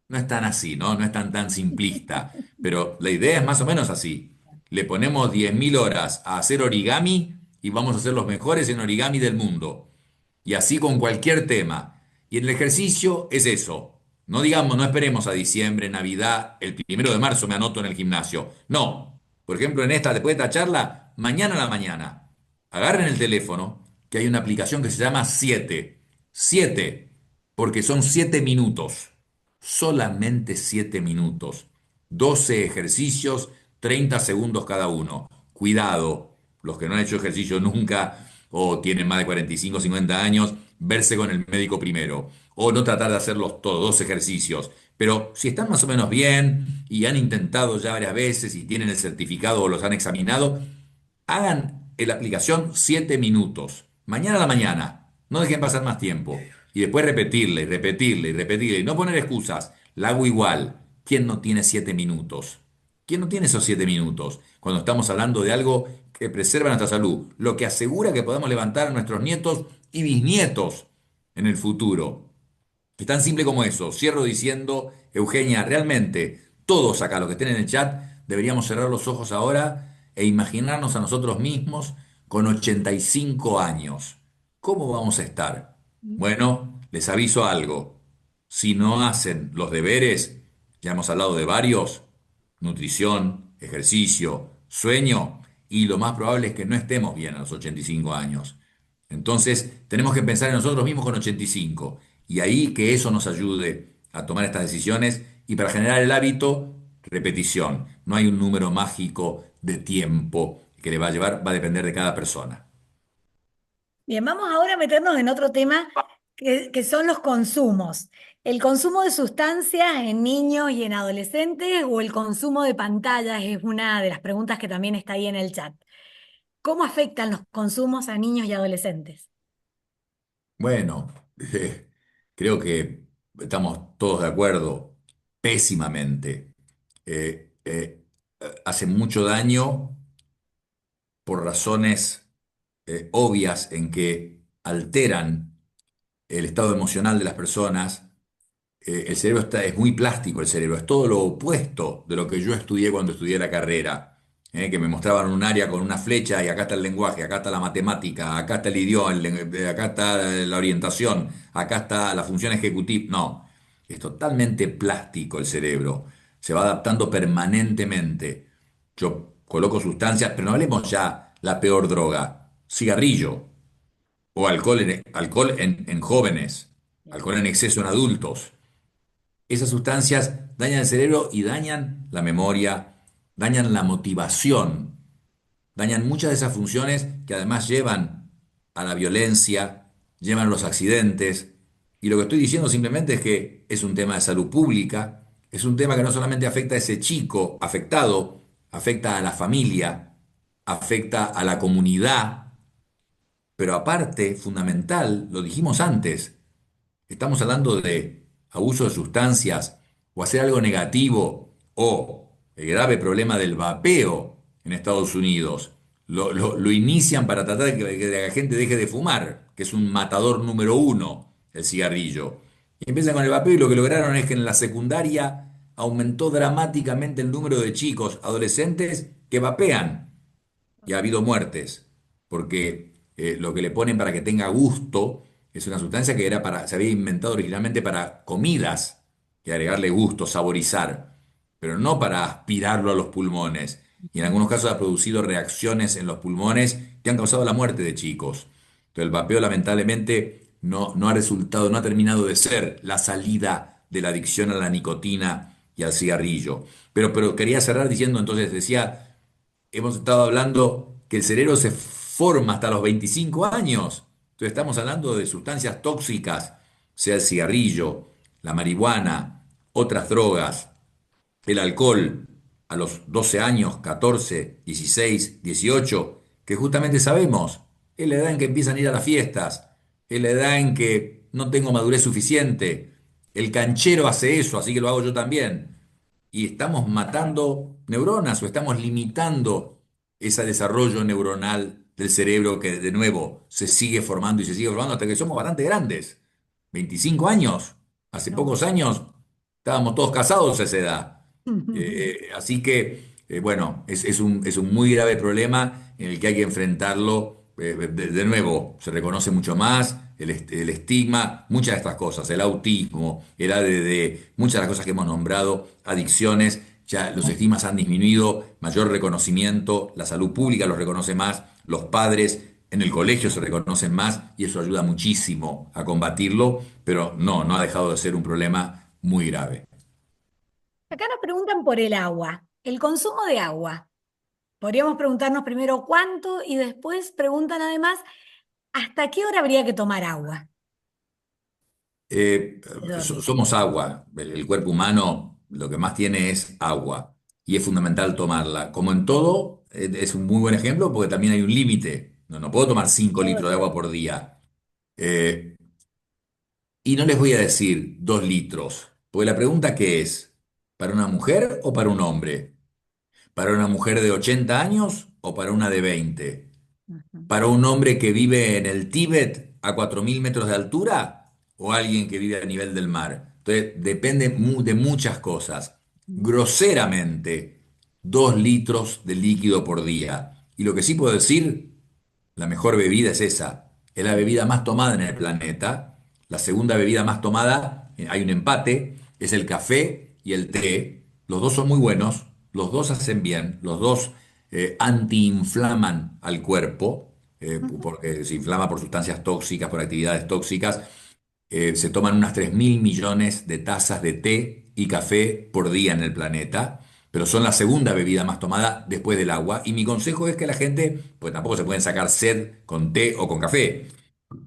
no es tan así, ¿no? No es tan simplista, pero la idea es más o menos así. Le ponemos 10.000 horas a hacer origami y vamos a ser los mejores en origami del mundo. Y así con cualquier tema. Y en el ejercicio es eso. No digamos, no esperemos a diciembre, Navidad, el 1 de marzo me anoto en el gimnasio. No. Por ejemplo, en esta, después de esta charla, mañana a la mañana, agarren el teléfono, que hay una aplicación que se llama 7. 7, porque son 7 minutos. Solamente 7 minutos. 12 ejercicios, 30 segundos cada uno. Cuidado, los que no han hecho ejercicio nunca o tienen más de 45 o 50 años, verse con el médico primero. O no tratar de hacerlos todos, 2 ejercicios. Pero si están más o menos bien y han intentado ya varias veces y tienen el certificado o los han examinado, hagan en la aplicación 7 minutos. Mañana a la mañana. No dejen pasar más tiempo. Y después repetirle, repetirle, repetirle. Y no poner excusas. La hago igual. ¿Quién no tiene 7 minutos? ¿Quién no tiene esos 7 minutos? Cuando estamos hablando de algo que preserva nuestra salud. Lo que asegura que podamos levantar a nuestros nietos y bisnietos en el futuro. Es tan simple como eso. Cierro diciendo, Eugenia, realmente todos acá, los que estén en el chat, deberíamos cerrar los ojos ahora e imaginarnos a nosotros mismos con 85 años. ¿Cómo vamos a estar? Bueno, les aviso algo. Si no hacen los deberes, ya hemos hablado de varios, nutrición, ejercicio, sueño, y lo más probable es que no estemos bien a los 85 años. Entonces, tenemos que pensar en nosotros mismos con 85 y ahí que eso nos ayude a tomar estas decisiones y para generar el hábito, repetición. No hay un número mágico de tiempo que le va a llevar, va a depender de cada persona. Bien, vamos ahora a meternos en otro tema que son los consumos. ¿El consumo de sustancias en niños y en adolescentes o el consumo de pantallas? Es una de las preguntas que también está ahí en el chat. ¿Cómo afectan los consumos a niños y adolescentes? Bueno, creo que estamos todos de acuerdo, pésimamente. Hace mucho daño por razones obvias en que alteran el estado emocional de las personas. El cerebro es muy plástico, el cerebro, es todo lo opuesto de lo que yo estudié cuando estudié la carrera, que me mostraban un área con una flecha y acá está el lenguaje, acá está la matemática, acá está el idioma, acá está la orientación, acá está la función ejecutiva. No, es totalmente plástico el cerebro, se va adaptando permanentemente. Yo coloco sustancias, pero no hablemos ya la peor droga, cigarrillo o alcohol en jóvenes, Bien. alcohol en exceso en adultos. Esas sustancias dañan el cerebro y dañan la memoria, dañan la motivación, dañan muchas de esas funciones que además llevan a la violencia, llevan a los accidentes. Y lo que estoy diciendo simplemente es que es un tema de salud pública, es un tema que no solamente afecta a ese chico afectado, afecta a la familia, afecta a la comunidad, pero aparte, fundamental, lo dijimos antes, estamos hablando de abuso de sustancias o hacer algo negativo o el grave problema del vapeo en Estados Unidos. Lo inician para tratar de que la gente deje de fumar, que es un matador número uno, el cigarrillo. Y empiezan con el vapeo y lo que lograron es que en la secundaria aumentó dramáticamente el número de chicos, adolescentes, que vapean y ha habido muertes, porque lo que le ponen para que tenga gusto es una sustancia que se había inventado originalmente para comidas, y agregarle gusto, saborizar, pero no para aspirarlo a los pulmones. Y en algunos casos ha producido reacciones en los pulmones que han causado la muerte de chicos. Entonces el vapeo lamentablemente no ha resultado, no ha terminado de ser la salida de la adicción a la nicotina y al cigarrillo. Pero quería cerrar diciendo, entonces decía, hemos estado hablando que el cerebro se forma hasta los 25 años. Entonces estamos hablando de sustancias tóxicas, sea el cigarrillo, la marihuana, otras drogas, el alcohol a los 12 años, 14, 16, 18, que justamente sabemos, es la edad en que empiezan a ir a las fiestas, es la edad en que no tengo madurez suficiente. El canchero hace eso, así que lo hago yo también y estamos matando neuronas o estamos limitando ese desarrollo neuronal del cerebro que de nuevo se sigue formando y se sigue formando hasta que somos bastante grandes. 25 años, hace No. pocos años estábamos todos casados a esa edad. Así que, bueno, es un muy grave problema en el que hay que enfrentarlo. De nuevo, se reconoce mucho más el estigma, muchas de estas cosas, el autismo, el ADD, muchas de las cosas que hemos nombrado, adicciones, ya los estigmas han disminuido, mayor reconocimiento, la salud pública los reconoce más, los padres en el colegio se reconocen más y eso ayuda muchísimo a combatirlo, pero no ha dejado de ser un problema muy grave. Acá nos preguntan por el agua, el consumo de agua. Podríamos preguntarnos primero cuánto y después preguntan además hasta qué hora habría que tomar agua. Eh, Perdón. Somos agua. El cuerpo humano lo que más tiene es agua y es fundamental tomarla. Como en todo, es un muy buen ejemplo porque también hay un límite. No puedo tomar 5 Todo litros de bien. agua por día. Eh, y no les voy a decir 2 litros, porque la pregunta ¿qué es? ¿Para una mujer o para un hombre? ¿Para una mujer de 80 años o para una de 20? Ujú. ¿Para un hombre que vive en el Tíbet a 4.000 metros de altura o alguien que vive a nivel del mar? Entonces, depende de muchas cosas. Groseramente, 2 litros de líquido por día. Y lo que sí puedo decir, la mejor bebida es esa. Es la bebida más tomada en el planeta. La segunda bebida más tomada, hay un empate, es el café y el té. Los dos son muy buenos, los dos hacen bien, los dos antiinflaman al cuerpo, Ujú. porque se inflama por sustancias tóxicas, por actividades tóxicas. Se toman unas 3.000 millones de tazas de té y café por día en el planeta, pero son la segunda bebida más tomada después del agua. Y mi consejo es que la gente, pues tampoco se pueden sacar sed con té o con café.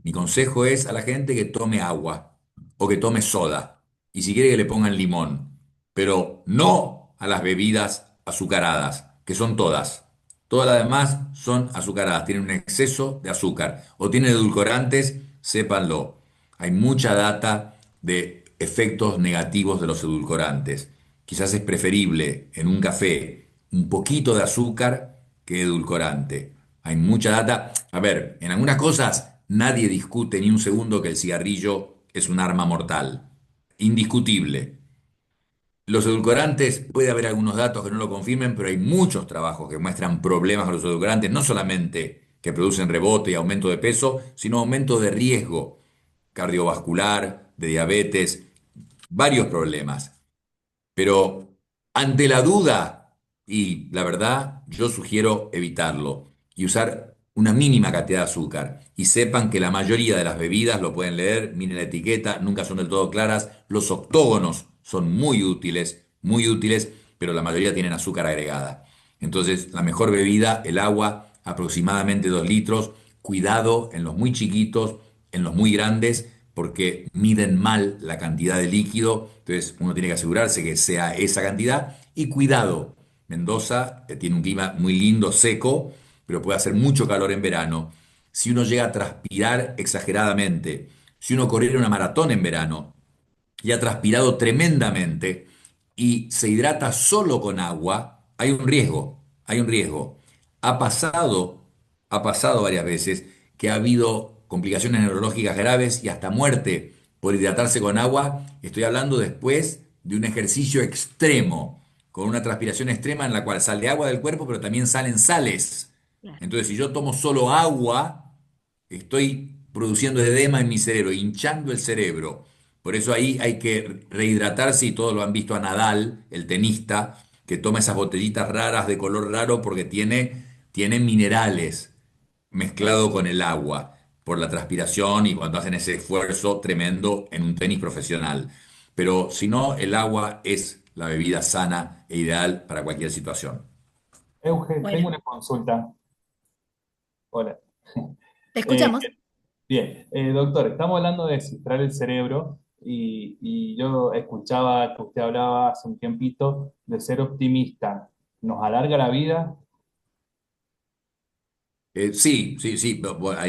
Mi consejo es a la gente que tome agua o que tome soda. Y si quiere que le pongan limón. Pero no a las bebidas azucaradas, que son todas. Todas las demás son azucaradas, tienen un exceso de azúcar o tienen edulcorantes, sépanlo. Hay mucha data de efectos negativos de los edulcorantes. Quizás es preferible en un café un poquito de azúcar que edulcorante. Hay mucha data. A ver, en algunas cosas nadie discute ni un segundo que el cigarrillo es un arma mortal. Indiscutible. Los edulcorantes, puede haber algunos datos que no lo confirmen, pero hay muchos trabajos que muestran problemas con los edulcorantes, no solamente que producen rebote y aumento de peso, sino aumento de riesgo cardiovascular, de diabetes, varios problemas. Pero ante la duda, y la verdad, yo sugiero evitarlo y usar una mínima cantidad de azúcar. Y sepan que la mayoría de las bebidas, lo pueden leer, miren la etiqueta, nunca son del todo claras. Los octógonos son muy útiles, pero la mayoría tienen azúcar agregada. Entonces, la mejor bebida, el agua, aproximadamente 2 litros. Cuidado en los muy chiquitos, en los muy grandes, porque miden mal la cantidad de líquido, entonces uno tiene que asegurarse que sea esa cantidad. Y cuidado, Mendoza tiene un clima muy lindo, seco, pero puede hacer mucho calor en verano. Si uno llega a transpirar exageradamente, si uno corriera una maratón en verano y ha transpirado tremendamente y se hidrata solo con agua, hay un riesgo, hay un riesgo. Ha pasado, ha pasado varias veces que ha habido complicaciones neurológicas graves y hasta muerte por hidratarse con agua. Estoy hablando después de un ejercicio extremo, con una transpiración extrema en la cual sale agua del cuerpo, pero también salen sales. Claro. Entonces, si yo tomo solo agua, estoy produciendo edema en mi cerebro, hinchando el cerebro. Por eso ahí hay que rehidratarse y todos lo han visto a Nadal, el tenista, que toma esas botellitas raras de color raro porque tiene minerales mezclado con el agua por la transpiración y cuando hacen ese esfuerzo tremendo en un tenis profesional. Pero si no, el agua es la bebida sana e ideal para cualquier situación. Euge, tengo Bueno, una consulta. Hola. te Eh, escuchamos. bien, doctor, estamos hablando de descifrar el cerebro y yo escuchaba que usted hablaba hace un tiempito de ser optimista. ¿Nos alarga la vida? Sí, sí, sí, bueno,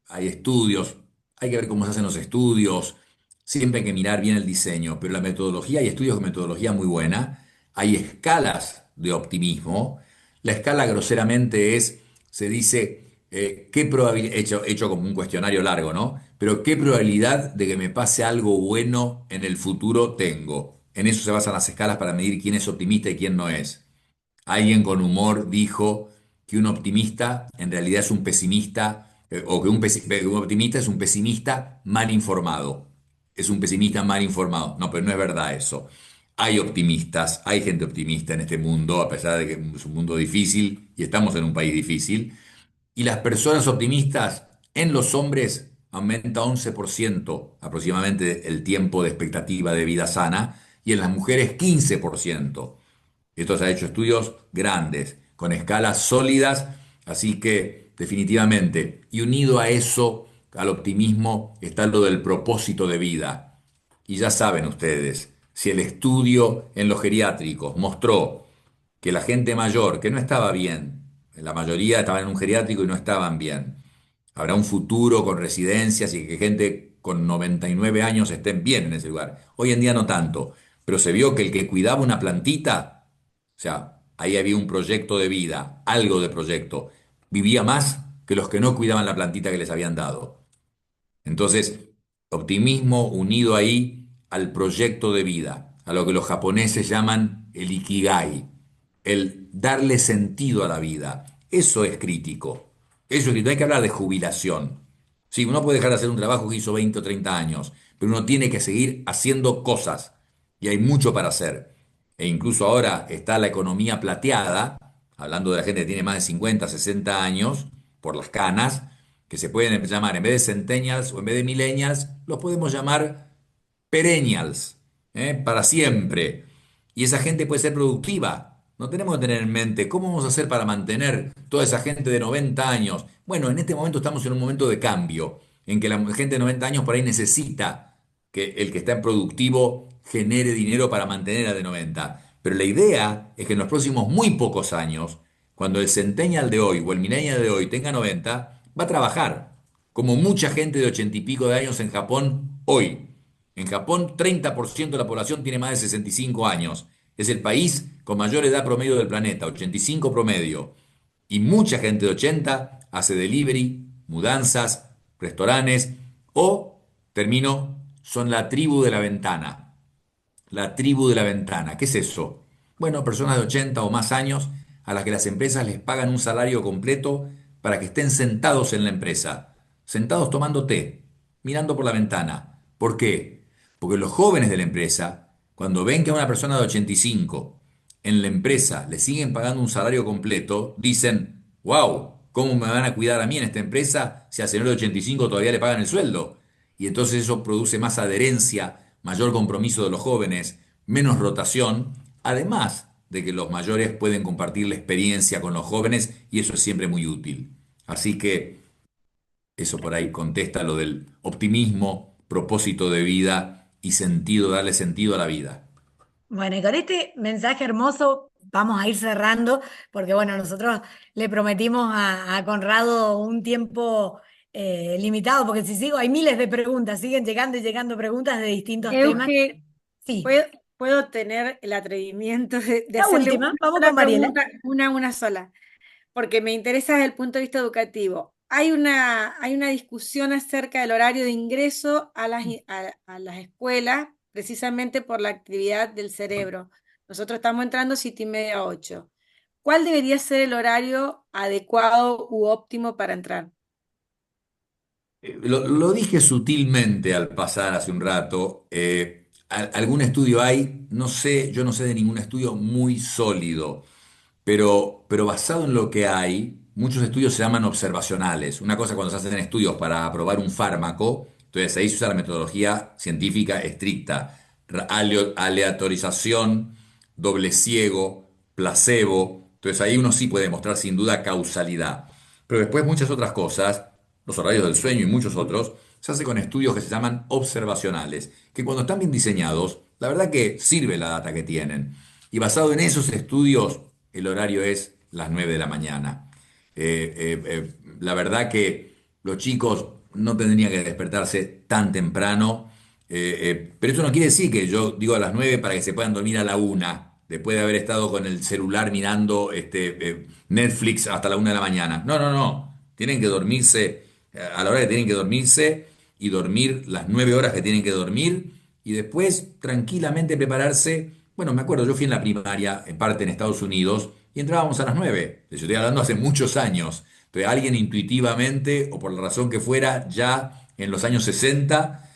hay estudios, hay que ver cómo se hacen los estudios, siempre hay que mirar bien el diseño, pero la metodología, hay estudios de metodología muy buena, hay escalas de optimismo, la escala groseramente es, se dice, qué probabilidad, hecho como un cuestionario largo, ¿no? Pero qué probabilidad de que me pase algo bueno en el futuro tengo. En eso se basan las escalas para medir quién es optimista y quién no es. Alguien con humor dijo que un optimista en realidad es un pesimista, o que un optimista es un pesimista mal informado. Es un pesimista mal informado. No, pero no es verdad eso. Hay optimistas, hay gente optimista en este mundo, a pesar de que es un mundo difícil y estamos en un país difícil. Y las personas optimistas en los hombres aumenta 11% aproximadamente el tiempo de expectativa de vida sana y en las mujeres 15%. Esto se ha hecho estudios grandes, con escalas sólidas, así que definitivamente, y unido a eso, al optimismo, está lo del propósito de vida. Y ya saben ustedes, si el estudio en los geriátricos mostró que la gente mayor, que no estaba bien, la mayoría estaban en un geriátrico y no estaban bien, habrá un futuro con residencias y que gente con 99 años estén bien en ese lugar. Hoy en día no tanto, pero se vio que el que cuidaba una plantita, o sea, ahí había un proyecto de vida, algo de proyecto, vivía más que los que no cuidaban la plantita que les habían dado. Entonces, optimismo unido ahí al proyecto de vida, a lo que los japoneses llaman el ikigai, el darle sentido a la vida. Eso es crítico. Eso es crítico. Hay que hablar de jubilación. Sí, uno puede dejar de hacer un trabajo que hizo 20 o 30 años, pero uno tiene que seguir haciendo cosas y hay mucho para hacer. E incluso ahora está la economía plateada, hablando de la gente que tiene más de 50, 60 años, por las canas, que se pueden llamar, en vez de centennials o en vez de millennials, los podemos llamar perennials, para siempre. Y esa gente puede ser productiva. No tenemos que tener en mente cómo vamos a hacer para mantener toda esa gente de 90 años. Bueno, en este momento estamos en un momento de cambio, en que la gente de 90 años por ahí necesita que el que está en productivo genere dinero para mantener a de 90. Pero la idea es que en los próximos muy pocos años, cuando el centennial de hoy o el millennial de hoy tenga 90, va a trabajar, como mucha gente de 80 y pico de años en Japón hoy. En Japón, 30% de la población tiene más de 65 años. Es el país con mayor edad promedio del planeta, 85 promedio. Y mucha gente de 80 hace delivery, mudanzas, restaurantes o, termino, son la tribu de la ventana. La tribu de la ventana. ¿Qué es eso? Bueno, personas de 80 o más años a las que las empresas les pagan un salario completo para que estén sentados en la empresa, sentados tomando té, mirando por la ventana. ¿Por qué? Porque los jóvenes de la empresa, cuando ven que a una persona de 85 en la empresa le siguen pagando un salario completo, dicen, wow, ¿cómo me van a cuidar a mí en esta empresa si al señor de 85 todavía le pagan el sueldo? Y entonces eso produce más adherencia, mayor compromiso de los jóvenes, menos rotación, además de que los mayores pueden compartir la experiencia con los jóvenes y eso es siempre muy útil. Así que eso por ahí contesta lo del optimismo, propósito de vida y sentido, darle sentido a la vida. Bueno, y con este mensaje hermoso vamos a ir cerrando, porque bueno, nosotros le prometimos a Conrado un tiempo limitado, porque si sigo, hay miles de preguntas, siguen llegando y llegando preguntas de distintos temas. Euge, Sí, ¿puedo tener el atrevimiento de la hacerle una última, vamos sola con Mariela. pregunta, una sola? Porque me interesa desde el punto de vista educativo. Hay una discusión acerca del horario de ingreso a las escuelas, precisamente por la actividad del cerebro. Nosotros estamos entrando 7:30 a 8. ¿Cuál debería ser el horario adecuado u óptimo para entrar? Lo dije sutilmente al pasar hace un rato. Algún estudio hay, no sé, yo no sé de ningún estudio muy sólido, pero basado en lo que hay, muchos estudios se llaman observacionales. Una cosa cuando se hacen estudios para aprobar un fármaco, entonces ahí se usa la metodología científica estricta, aleatorización, doble ciego, placebo. Entonces ahí uno sí puede demostrar sin duda causalidad. Pero después muchas otras cosas, los horarios del sueño y muchos otros, se hace con estudios que se llaman observacionales, que cuando están bien diseñados, la verdad que sirve la data que tienen. Y basado en esos estudios, el horario es las 9 de la mañana. La verdad que los chicos no tendrían que despertarse tan temprano, pero eso no quiere decir que yo digo a las 9 para que se puedan dormir a la 1, después de haber estado con el celular mirando Netflix hasta la 1 de la mañana. No, no, no. Tienen que dormirse a la hora que tienen que dormirse y dormir las 9 horas que tienen que dormir y después tranquilamente prepararse. Bueno, me acuerdo, yo fui en la primaria, en parte en Estados Unidos, y entrábamos a las 9. Les estoy hablando hace muchos años. Entonces, alguien intuitivamente, o por la razón que fuera, ya en los años 60,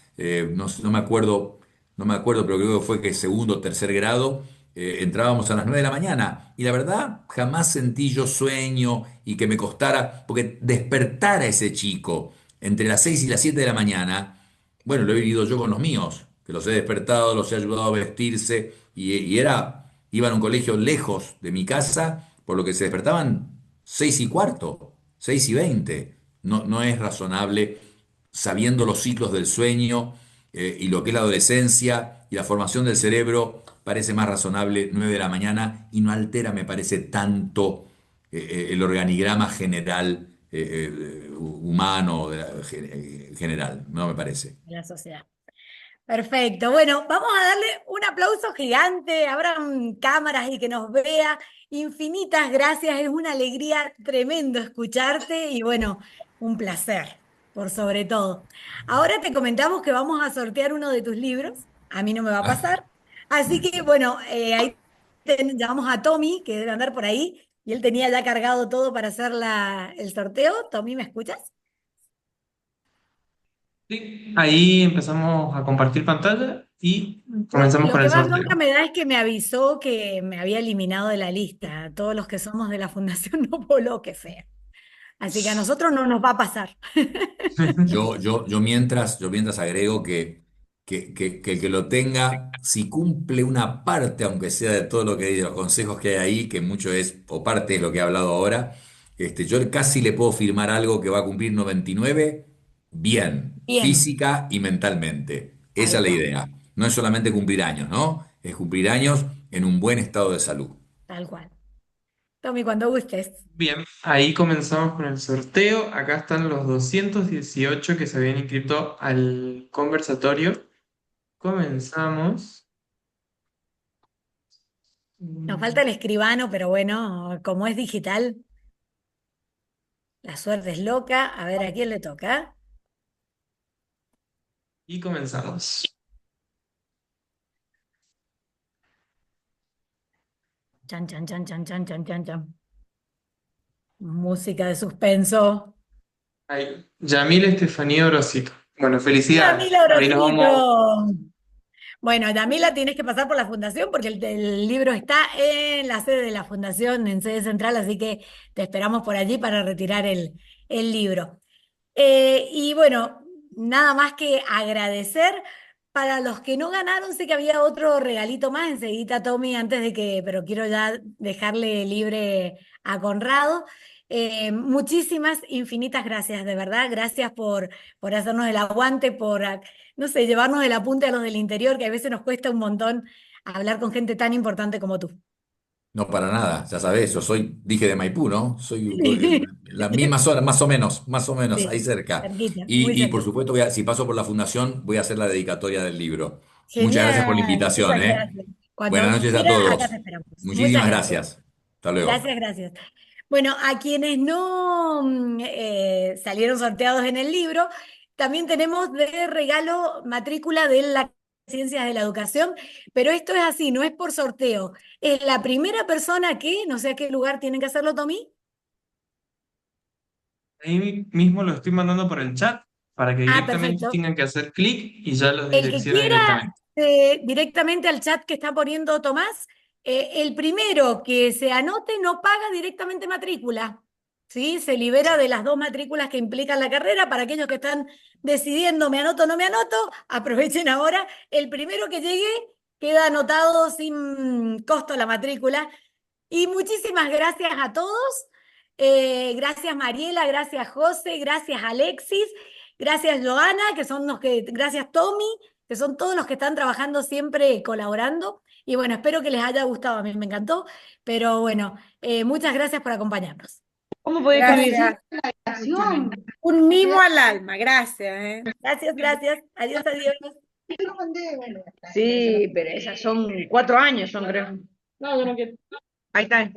no me acuerdo, no me acuerdo, pero creo que fue que segundo o tercer grado, entrábamos a las 9 de la mañana. Y la verdad, jamás sentí yo sueño y que me costara, porque despertar a ese chico entre las 6 y las 7 de la mañana, bueno, lo he vivido yo con los míos, que los he despertado, los he ayudado a vestirse, iban a un colegio lejos de mi casa, por lo que se despertaban 6:15, 6:20. No, no es razonable, sabiendo los ciclos del sueño, y lo que es la adolescencia y la formación del cerebro, parece más razonable 9 de la mañana y no altera, me parece, tanto el organigrama general, humano, general, no me parece. De la sociedad. Perfecto. Bueno, vamos a darle un aplauso gigante. Abran cámaras y que nos vea. Infinitas gracias. Es una alegría tremendo escucharte y bueno, un placer, por sobre todo. Ahora te comentamos que vamos a sortear uno de tus libros. A mí no me va a Ah, pasar. Así que bueno, ahí llamamos a Tommy, que debe andar por ahí, y él tenía ya cargado todo para hacer el sorteo. Tommy, ¿me escuchas? Sí, ahí empezamos a compartir pantalla y comenzamos Lo con que el más bronca sorteo. me da es que me avisó que me había eliminado de la lista. Todos los que somos de la fundación, no por lo que sea. Así que a nosotros no nos va a pasar. Yo mientras agrego que el que lo tenga, si cumple una parte, aunque sea de todo lo que dice, los consejos que hay ahí, que mucho es, o parte es lo que he hablado ahora, yo casi le puedo firmar algo que va a cumplir 99 bien, Bien, física y mentalmente. Esa tal es la cual, idea. No es solamente cumplir años, ¿no? Es cumplir años en un buen estado de salud. tal cual. Tommy, cuando gustes. Bien, ahí comenzamos con el sorteo. Acá están los 218 que se habían inscrito al conversatorio. Comenzamos. Nos Mm, falta el escribano, pero bueno, como es digital, la suerte es loca. A ver a quién le toca. Y comenzamos. Chan, chan, chan, chan, chan, chan, chan, chan. Música de suspenso. Ahí, Yamil Estefanía Orosito. Bueno, felicidades. Yamila Ahí nos vamos. Orosito. Bueno, Yamila, tienes que pasar por la fundación porque el libro está en la sede de la fundación, en sede central, así que te esperamos por allí para retirar el libro. Y bueno, nada más que agradecer. Para los que no ganaron, sé que había otro regalito más enseguida, Tommy, antes de que, pero quiero ya dejarle libre a Conrado. Muchísimas, infinitas gracias, de verdad. Gracias por hacernos el aguante, no sé, llevarnos el apunte a los del interior, que a veces nos cuesta un montón hablar con gente tan importante como tú. No, para nada, ya sabés, dije de Maipú, ¿no? Soy la misma zona, más o menos, ahí Sí, cerca. cerquita, muy Y por cerquita. supuesto, si paso por la fundación, voy a hacer la dedicatoria del libro. Muchas gracias por la Genial, invitación, muchas ¿eh? gracias. Buenas Cuando noches a quieras, acá te todos. esperamos. Muchas Muchísimas gracias. gracias. Hasta luego. Gracias, gracias. Bueno, a quienes no salieron sorteados en el libro, también tenemos de regalo matrícula de las Ciencias de la Educación, pero esto es así, no es por sorteo. Es la primera persona que, no sé a qué lugar tienen que hacerlo, Tommy. Ahí mismo lo estoy mandando por el chat para que Ah, directamente perfecto. tengan que hacer clic y ya los El que direcciona quiera directamente. directamente al chat que está poniendo Tomás, el primero que se anote no paga directamente matrícula, ¿sí? Se libera de las dos matrículas que implican la carrera. Para aquellos que están decidiendo, ¿me anoto o no me anoto? Aprovechen ahora. El primero que llegue queda anotado sin costo la matrícula. Y muchísimas gracias a todos. Gracias Mariela, gracias José, gracias Alexis, gracias Joana, gracias Tommy, que son todos los que están trabajando siempre colaborando. Y bueno, espero que les haya gustado, a mí me encantó, pero bueno, muchas gracias por acompañarnos. ¿Cómo podés escribir sin Gracias. relación? Un mimo al alma, gracias, ¿eh? Gracias, gracias. Adiós, adiós. Sí, pero esas son 4 años, son creo. No, yo no quiero. Ahí está.